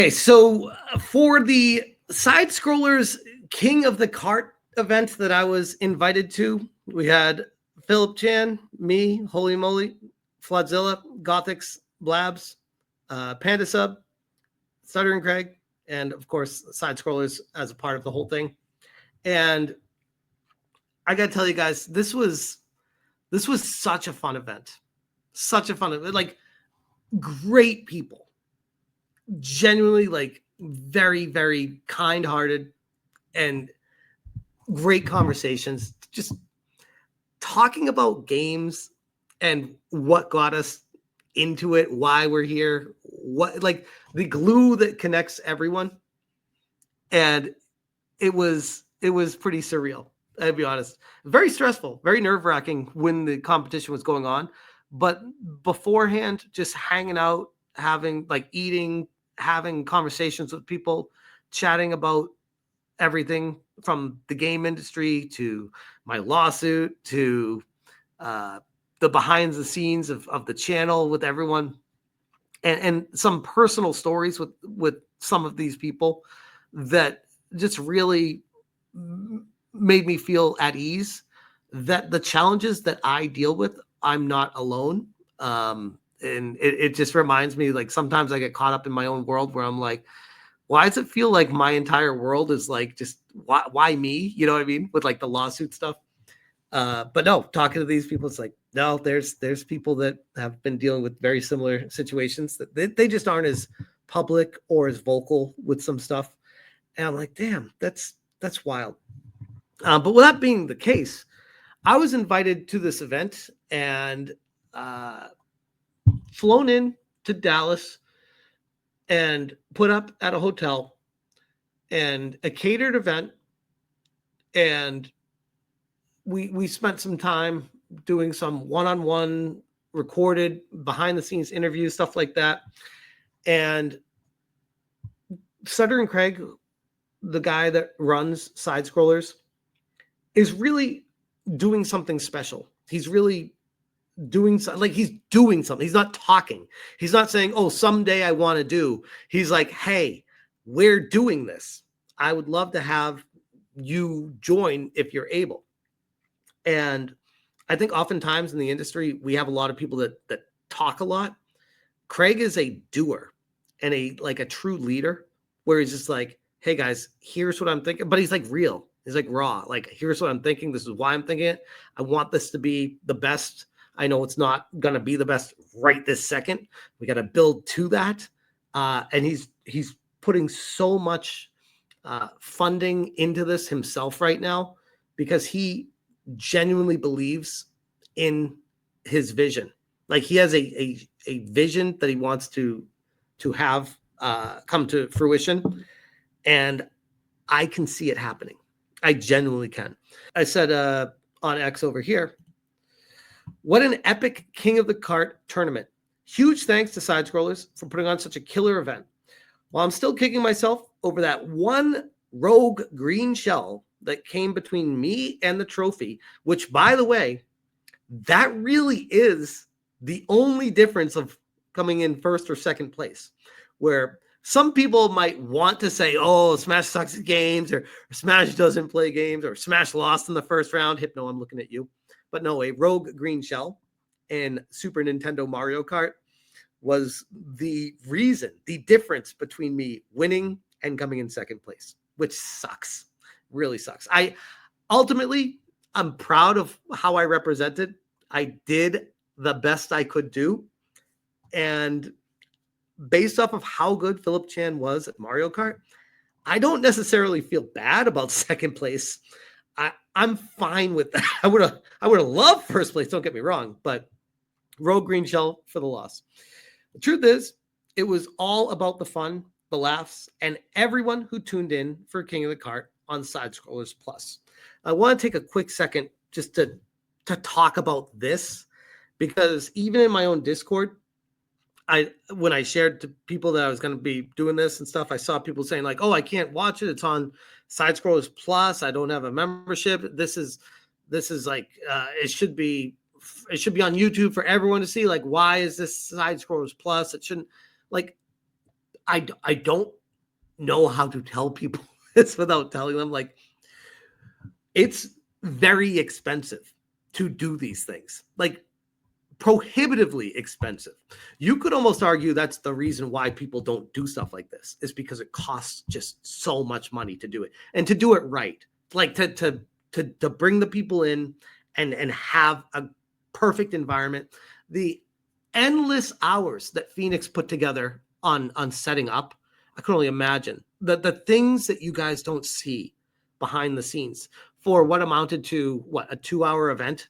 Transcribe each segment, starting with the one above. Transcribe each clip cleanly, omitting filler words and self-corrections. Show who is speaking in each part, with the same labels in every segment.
Speaker 1: Okay, so for the Sidescrollers King of the Kart event that I was invited to, we had Philip Chan, me, Holy Moly, Floodzilla, Gothics, Blabs, Panda Sub, Stuttering Craig, and of course, Sidescrollers as a part of the whole thing. And I got to tell you guys, this was such a fun event. Such a fun event. Like, great people. Genuinely, like, very, very kind-hearted and great conversations. Just talking about games and what got us into it, why we're here, what, like, the glue that connects everyone. And it was pretty surreal, I'll be honest. Very stressful, very nerve-wracking when the competition was going on. But beforehand, just hanging out, having, like, eating, having conversations with people, chatting about everything from the game industry to my lawsuit to the behind the scenes of the channel with everyone, and some personal stories with some of these people that just really made me feel at ease that the challenges that I deal with, I'm not alone. And it just reminds me, like, sometimes I get caught up in my own world where I'm like, why does it feel like my entire world is like, just why me? You know what I mean? With like the lawsuit stuff. But no, talking to these people, it's like, no, there's people that have been dealing with very similar situations that they just aren't as public or as vocal with some stuff. And I'm like, damn, that's wild. But with that being the case, I was invited to this event and flown in to Dallas and put up at a hotel and a catered event. And we spent some time doing some one-on-one recorded behind the scenes interviews, stuff like that. And Stuttering Craig, the guy that runs Sidescrollers, is really doing something special. He's really doing something. He's not talking. He's not saying, oh, someday I want to do. He's like, hey, we're doing this. I would love to have you join if you're able. And I think oftentimes in the industry, we have a lot of people that talk a lot. Craig is a doer and a true leader, where he's just like, hey guys, here's what I'm thinking. But he's like real. He's like raw. Like, here's what I'm thinking. This is why I'm thinking it. I want this to be the best. I know it's not going to be the best right this second. We got to build to that. And he's putting so much funding into this himself right now because he genuinely believes in his vision. Like, he has a vision that he wants to have come to fruition. And I can see it happening. I genuinely can. I said on X over here, what an epic King of the Kart tournament. Huge thanks to Sidescrollers for putting on such a killer event. While I'm still kicking myself over that one rogue green shell that came between me and the trophy, which, by the way, that really is the only difference of coming in first or second place, where some people might want to say, oh, Smash sucks at games, or Smash doesn't play games, or Smash lost in the first round. Hypno, I'm looking at you. But no, a rogue green shell in Super Nintendo Mario Kart was the reason, the difference between me winning and coming in second place, which sucks. Really sucks. I'm proud of how I represented. I did the best I could do. And based off of how good Philip Chan was at Mario Kart, I don't necessarily feel bad about second place. I'm fine with that. I would have loved first place, don't get me wrong, but rogue green shell for the loss. The truth is, it was all about the fun, the laughs, and everyone who tuned in for King of the Kart on Sidescrollers Plus. I want to take a quick second just to talk about this, because even in my own Discord, when I shared to people that I was going to be doing this and stuff, I saw people saying like, oh, I can't watch it. It's on Sidescrollers Plus. I don't have a membership. This is like, it should be on YouTube for everyone to see. Like, why is this Sidescrollers Plus? It shouldn't, like, I don't know how to tell people this without telling them, like, it's very expensive to do these things, like prohibitively expensive. You could almost argue that's the reason why people don't do stuff like this, is because it costs just so much money to do it, and to do it right, like to bring the people in and have a perfect environment. The endless hours that Phoenix put together on setting up, I can only imagine the things that you guys don't see behind the scenes for what amounted to a 2-hour event.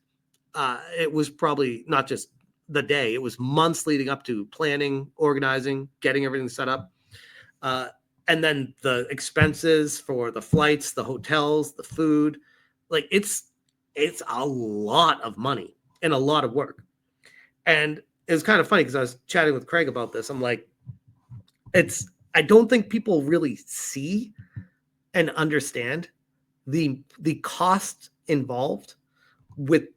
Speaker 1: It was probably not just the day, it was months leading up to planning, organizing, getting everything set up. And then the expenses for the flights, the hotels, the food, like it's a lot of money and a lot of work. And it's kind of funny because I was chatting with Craig about this. I'm like, I don't think people really see and understand the cost involved with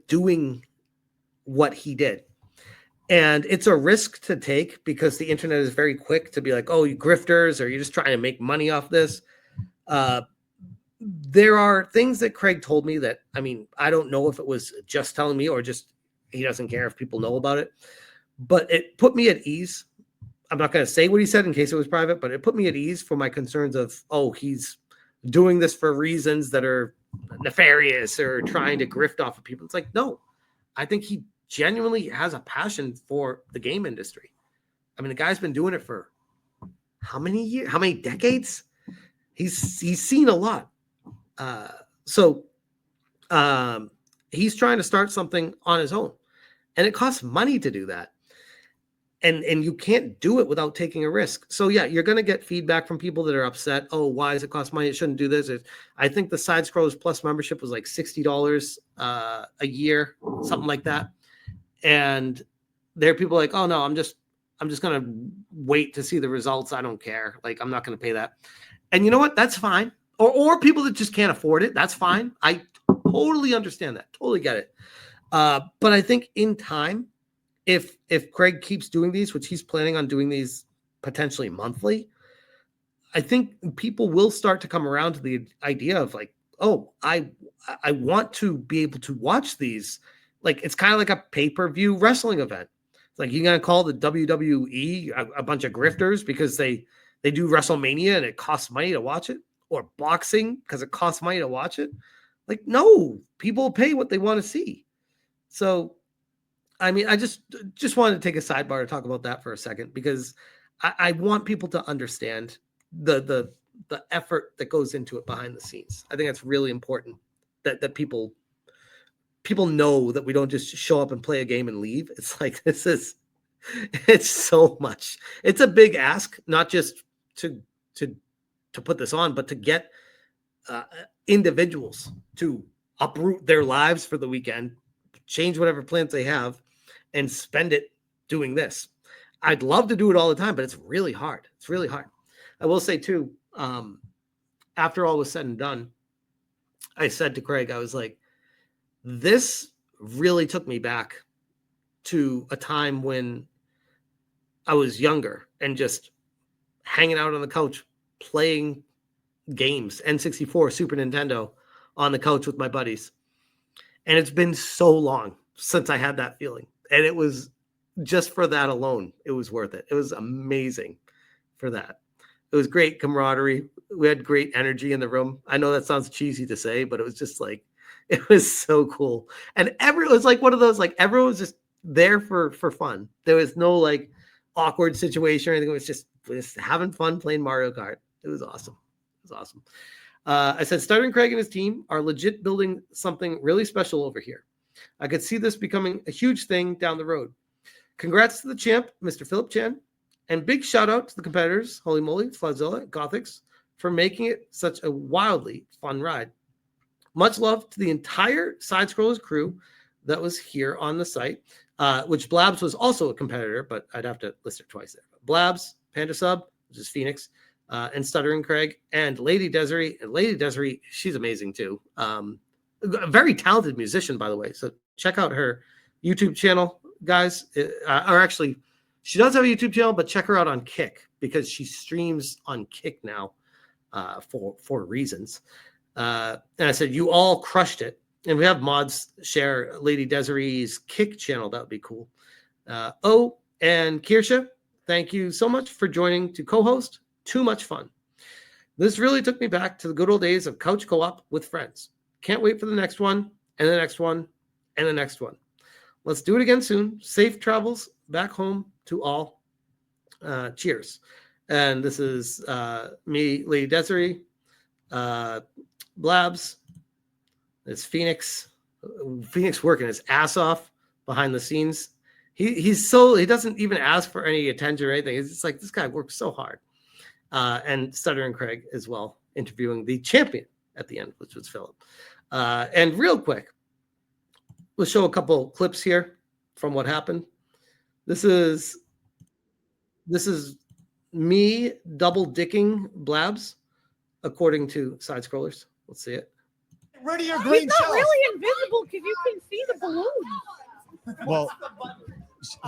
Speaker 1: doing what he did. And it's a risk to take because the internet is very quick to be like, oh, you grifters, or you're just trying to make money off this. There are things that Craig told me that, I mean, I don't know if it was just telling me or just he doesn't care if people know about it, but it put me at ease. I'm not going to say what he said in case it was private, but it put me at ease for my concerns of, oh, he's doing this for reasons that are nefarious or trying to grift off of people. It's like, no, I think he genuinely has a passion for the game industry. I mean, the guy's been doing it for how many years, how many decades? He's seen a lot. So he's trying to start something on his own, and it costs money to do that. And you can't do it without taking a risk. So yeah, you're going to get feedback from people that are upset. Oh, why does it cost money? It shouldn't do this. I think the Sidescrollers Plus membership was like $60 a year, something like that. And there are people like, oh no, I'm just going to wait to see the results. I don't care. Like, I'm not going to pay that. And you know what? That's fine. Or people that just can't afford it. That's fine. I totally understand that. Totally get it. But I think in time, if Craig keeps doing these, which he's planning on doing these potentially monthly, I think people will start to come around to the idea of like, oh, I want to be able to watch these. Like, it's kind of like a pay-per-view wrestling event. It's like, you're going to call the WWE a bunch of grifters because they do WrestleMania and it costs money to watch it, or boxing because it costs money to watch it. Like, no, people pay what they want to see. So, I mean, I just wanted to take a sidebar to talk about that for a second, because I want people to understand the effort that goes into it behind the scenes. I think that's really important that people know that we don't just show up and play a game and leave. It's like, it's so much. It's a big ask, not just to put this on, but to get individuals to uproot their lives for the weekend, change whatever plans they have, and spend it doing this. I'd love to do it all the time, but it's really hard. It's really hard. I will say too, after all was said and done, I said to Craig, I was like, this really took me back to a time when I was younger and just hanging out on the couch, playing games, N64, Super Nintendo, on the couch with my buddies. And it's been so long since I had that feeling. And it was just for that alone, it was worth it. It was amazing for that. It was great camaraderie. We had great energy in the room. I know that sounds cheesy to say, but it was just like, it was so cool. And it was like one of those, like, everyone was just there for fun. There was no like awkward situation or anything. It was just having fun playing Mario Kart. It was awesome. It was awesome. I said, Stuttering Craig and his team are legit building something really special over here. I could see this becoming a huge thing down the road. Congrats to the champ, Mr. Philip Chan, and big shout out to the competitors, Holy Moly, Flodzilla, Gothics, for making it such a wildly fun ride. Much love to the entire Sidescrollers crew that was here on the site, which Blabs was also a competitor, but I'd have to list it twice there. Blabs, Panda Sub, which is Phoenix, and Stuttering Craig, and Lady Desiree. And Lady Desiree, she's amazing too. A very talented musician, by the way. So check out her YouTube channel, guys. Or actually, she does have a YouTube channel, but check her out on Kick. because she streams on Kick now for reasons. And I said, you all crushed it. And we have mods share Lady Desiree's Kick channel. That would be cool. Oh, and Kirsha, thank you so much for joining to co-host. Too much fun. This really took me back to the good old days of couch co-op with friends. Can't wait for the next one, and the next one, and the next one. Let's do it again soon. Safe travels back home to all. Cheers. And this is me, Lady Desiree, Blabs. It's Phoenix. Phoenix working his ass off behind the scenes. He doesn't even ask for any attention or anything. It's just like, this guy works so hard. And Stuttering Craig as well, interviewing the champion at the end, which was Philip. And real quick, we'll show a couple clips here from what happened. This is me double dicking Blabs, according to Sidescrollers. Let's see it.
Speaker 2: Ready your green
Speaker 3: He's not really invisible because you can see the balloon.
Speaker 2: Well,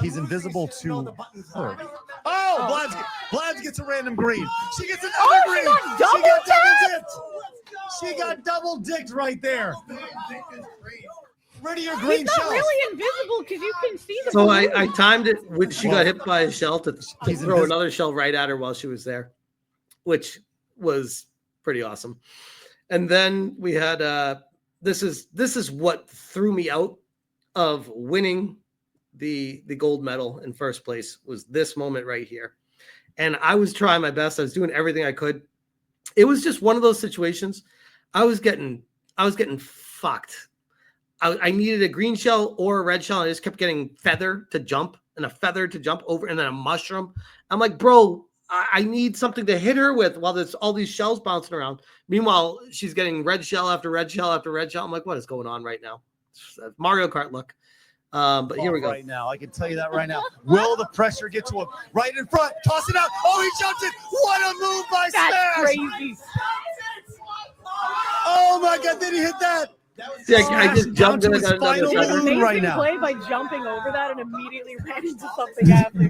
Speaker 2: he's invisible to her. Oh, Blabs gets a random green. She gets another green. She got double dicked right there. Ready your green
Speaker 3: He's not really invisible because you can see the
Speaker 1: So
Speaker 3: balloon.
Speaker 1: I timed it when she got hit by a shell to throw another shell right at her while she was there, which was pretty awesome. And then we had this is what threw me out of winning the gold medal in first place, was this moment right here. And I was trying my best. I was doing everything I could. It was just one of those situations. I was getting fucked. I needed a green shell or a red shell. And I just kept getting feather to jump and a feather to jump over and then a mushroom. I'm like, bro, I need something to hit her with while there's all these shells bouncing around. Meanwhile, she's getting red shell after red shell after red shell. I'm like, what is going on right now? Mario Kart look. But here we go.
Speaker 2: Right now, I can tell you that right now. Will the pressure get to him? Right in front. Toss it out. Oh, he jumped it. What a move by
Speaker 3: That's
Speaker 2: Smash.
Speaker 3: crazy.
Speaker 2: Oh, my God. Did he hit that?
Speaker 1: Yeah, I just jumped in.
Speaker 2: His final balloon right now.
Speaker 3: Play by jumping over that and immediately ran into something after.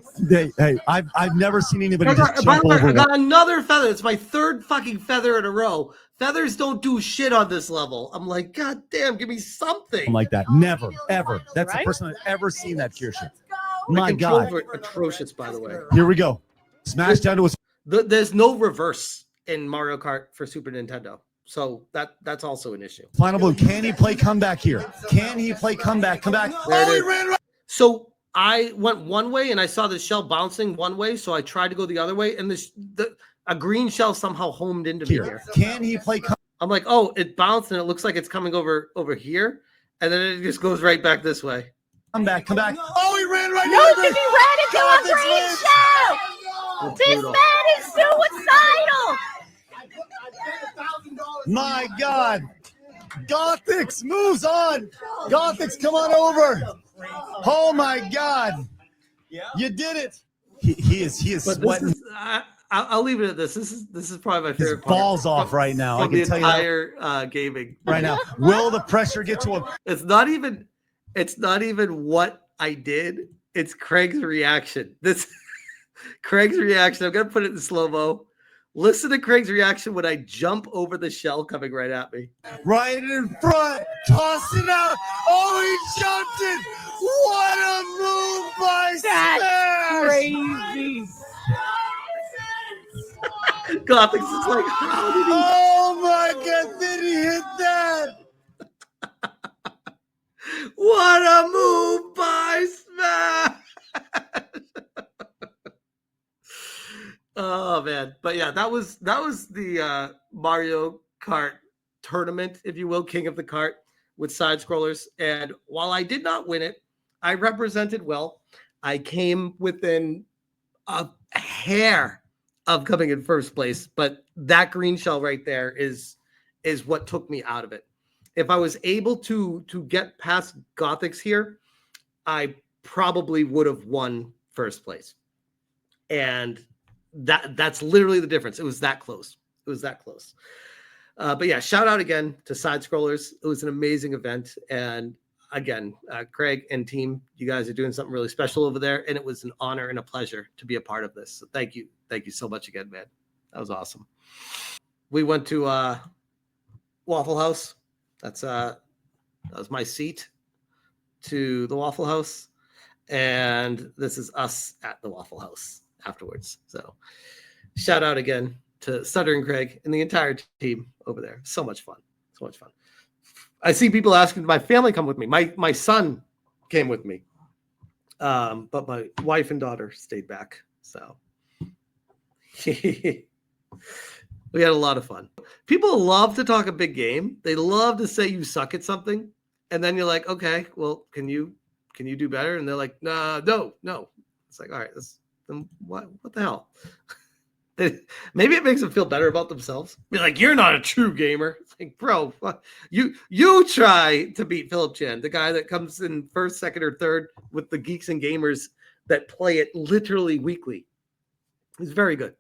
Speaker 2: Hey, I've never seen anybody just
Speaker 1: By
Speaker 2: jump
Speaker 1: the way,
Speaker 2: over
Speaker 1: I
Speaker 2: that.
Speaker 1: got another feather. It's my third fucking feather in a row. Feathers don't do shit on this level. I'm like, God damn, give me something.
Speaker 2: Like that. Never, ever. That's
Speaker 3: Right?
Speaker 2: the first time I've ever seen that, Kirsha.
Speaker 1: My
Speaker 2: My
Speaker 1: controls
Speaker 2: God.
Speaker 1: were atrocious, by the way.
Speaker 2: Here we go. Smash down to his.
Speaker 1: There's no reverse in Mario Kart for Super Nintendo. So that's also an issue.
Speaker 2: Final blue. Can he play comeback here? Can he play comeback? Comeback. Oh, he ran right.
Speaker 1: So I went one way and I saw the shell bouncing one way. So I tried to go the other way. And a green shell somehow homed into me here.
Speaker 2: Can he play comeback?
Speaker 1: I'm like, oh, it bounced and it looks like it's coming over here. And then it just goes right back this way.
Speaker 2: Comeback. Oh, he ran right
Speaker 3: No,
Speaker 2: over.
Speaker 3: because he ran into a green shell. This man is suicidal.
Speaker 2: My God. Gothics moves on. Gothics, come on over. Oh, my God. You did it. He is
Speaker 1: But
Speaker 2: sweating.
Speaker 1: I'll leave it at this. This is probably my
Speaker 2: His
Speaker 1: favorite part.
Speaker 2: balls off right now. I
Speaker 1: From
Speaker 2: can
Speaker 1: the
Speaker 2: tell you that
Speaker 1: entire gaming.
Speaker 2: right now. Will the pressure get to him?
Speaker 1: It's not even what I did. It's Craig's reaction. Craig's reaction. I'm gonna put it in slow-mo. Listen to Craig's reaction when I jump over the shell coming right at me.
Speaker 2: Right in front. Toss it out. Oh, he jumped it. What a move by
Speaker 3: That's
Speaker 2: Smash.
Speaker 3: crazy.
Speaker 1: Gothics is like, how did he?
Speaker 2: Oh, my God. Did he hit that?
Speaker 1: What a move by Smash! Oh man, but yeah, that was the Mario Kart tournament, if you will, King of the Kart with Sidescrollers. And while I did not win it, I represented well. I came within a hair of coming in first place, but that green shell right there is what took me out of it. If I was able to get past Gothics here, I probably would have won first place. And that's literally the difference. It was that close. But yeah, shout out again to Sidescrollers. It was an amazing event. And again, Craig and team, you guys are doing something really special over there, and it was an honor and a pleasure to be a part of this. So thank you so much again, man. That was awesome. We went to Waffle House. That was my seat to the Waffle House, and this is us at the Waffle House afterwards. So shout out again to Stuttering Craig and the entire team over there. So much fun. I see people asking, my family come with me. My son came with me, but my wife and daughter stayed back. So we had a lot of fun. People love to talk a big game. They love to say you suck at something, and then you're like, okay, well, can you do better? And they're like, no. It's like, all right, then what the hell? Maybe it makes them feel better about themselves. Be like, you're not a true gamer. It's like, bro, you try to beat Philip Chan, the guy that comes in first, second, or third with the geeks and gamers that play it literally weekly. He's very good.